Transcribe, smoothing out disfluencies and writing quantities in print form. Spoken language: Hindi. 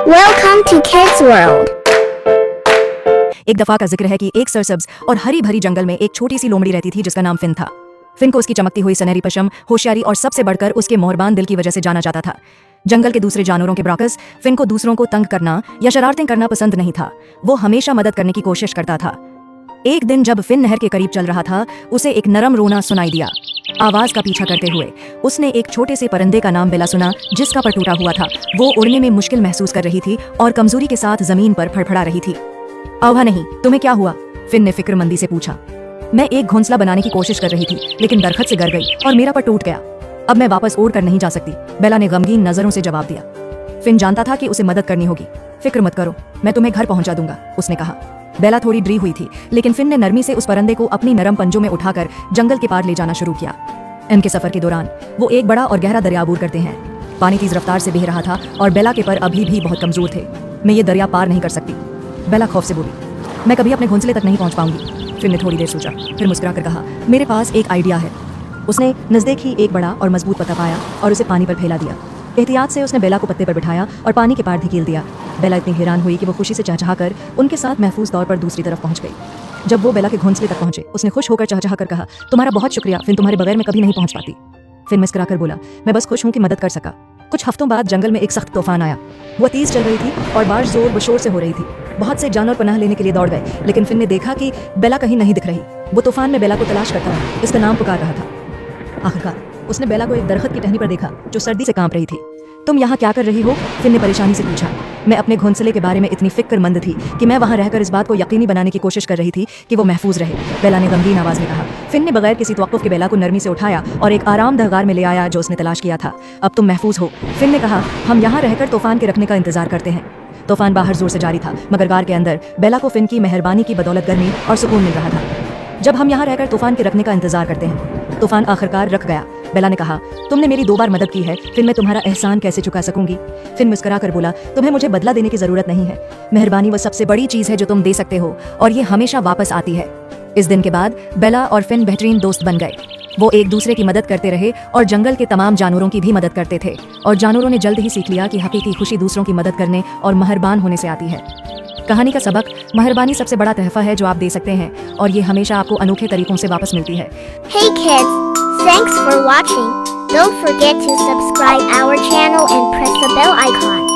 Welcome to Kids World. एक दफा का जिक्र है कि एक सरसब्ज और हरी भरी जंगल में एक छोटी सी लोमड़ी रहती थी जिसका नाम फिन था। फिन को उसकी चमकती हुई सुनहरी पशम, होशियारी और सबसे बढ़कर उसके मेहरबान दिल की वजह से जाना जाता था। जंगल के दूसरे जानवरों के ब्राकस फिन को दूसरों को तंग करना या शरारतें करना पसंद नहीं था। वो हमेशा मदद करने की कोशिश करता था। एक दिन जब फिन नहर के करीब चल रहा था, उसे एक नरम रोना सुनाई दिया। आवाज का पीछा करते हुए उसने एक छोटे से परिंदे का नाम बेला सुना, जिसका पर टूटा हुआ था। वो उड़ने में मुश्किल महसूस कर रही थी और कमजोरी के साथ जमीन पर फड़फड़ा रही थी। आवा नहीं, तुम्हें क्या हुआ? फिन ने फिक्रमंदी से पूछा। मैं एक घोंसला बनाने की कोशिश कर रही थी, लेकिन दरख्त से गिर गई और मेरा पर टूट गया। अब मैं वापस उड़ कर नहीं जा सकती, बेला ने गमगीन नजरों से जवाब दिया। फिन जानता था कि उसे मदद करनी होगी। फिक्र मत करो, मैं तुम्हें घर पहुंचा दूंगा, उसने कहा। बेला थोड़ी डरी हुई थी, लेकिन फिन ने नरमी से उस परिंदे को अपनी नरम पंजों में उठाकर जंगल के पार ले जाना शुरू किया। इनके सफर के दौरान वो एक बड़ा और गहरा दरिया अबूर करते हैं। पानी तेज रफ्तार से बह रहा था और बेला के पर अभी भी बहुत कमजोर थे। मैं ये दरिया पार नहीं कर सकती, बेला खौफ से बोली। मैं कभी अपने घोंसले तक नहीं पहुंच पाऊंगी। फिन ने थोड़ी देर सोचा, फिर मुस्कुराकर कहा, मेरे पास एक आइडिया है। उसने नजदीक ही एक बड़ा और मजबूत पत्ता पाया और उसे पानी पर फैला दिया। एहतियात से उसने बेला को पत्ते पर बिठाया और पानी के पार धकेल दिया। बेला इतनी हैरान हुई कि वो खुशी से चहचहाकर उनके साथ महफूज तौर पर दूसरी तरफ पहुंच गई। जब वो बेला के घोंसले तक पहुंचे, उसने खुश होकर चहचहाकर कहा, तुम्हारा बहुत शुक्रिया फिन, तुम्हारे बगैर मैं कभी नहीं पहुंच पाती। फिन मुस्कुराकर बोला, मैं बस खुश हूं कि मदद कर सका। कुछ हफ्तों बाद जंगल में एक सख्त तूफान आया। वो तेज चल रही थी और बारिश जोर व शोर से हो रही थी। बहुत से जानवर पनाह लेने के लिए दौड़ गए, लेकिन फिन ने देखा कि बेला कहीं नहीं दिख रही। वो तूफान में बेला को तलाश करता रहा, इसका नाम पुकार रहा था। आखिरकार उसने बेला को एक दरख्त की टहनी पर देखा जो सर्दी से कांप रही थी। तुम यहाँ क्या कर रही हो? फिन ने परेशानी से पूछा। मैं अपने घोंसले के बारे में इतनी फिक्रमंद थी कि मैं वहाँ रहकर इस बात को यकीनी बनाने की कोशिश कर रही थी कि वो महफूज रहे, बेला ने गमगीन आवाज में कहा। फिन ने बगैर किसी तवक्कुफ के बेला को नरमी से उठाया और एक आरामदह गार में ले आया जो उसने तलाश किया था। अब तुम महफूज हो, फिन ने कहा। हम यहाँ रहकर तूफान के रखने का इंतजार करते हैं। तूफान बाहर जोर से जारी था, मगर गार के अंदर बेला को फिन की मेहरबानी की बदौलत गर्मी और सुकून मिल रहा था। जब हम यहाँ रहकर तूफान के रखने का इंतजार करते हैं। तूफान आखिरकार रख गया। बेला ने कहा, तुमने मेरी 2 बार मदद की है, फिर मैं तुम्हारा एहसान कैसे चुका सकूंगी? फिन मुस्कुराकर बोला, तुम्हें मुझे बदला देने की जरूरत नहीं है। मेहरबानी वो सबसे बड़ी चीज है जो तुम दे सकते हो, और ये हमेशा वापस आती है। इस दिन के बाद बेला और फिन बेहतरीन दोस्त बन गए। वो एक दूसरे की मदद करते रहे और जंगल के तमाम जानवरों की भी मदद करते थे। और जानवरों ने जल्द ही सीख लिया कि हकीकी खुशी दूसरों की मदद करने और मेहरबान होने से आती है। कहानी का सबक, मेहरबानी सबसे बड़ा तोहफा है जो आप दे सकते हैं, और ये हमेशा आपको अनोखे तरीकों से वापस मिलती है। Hey kids, thanks for watching. Don't forget to subscribe our channel and press the bell icon.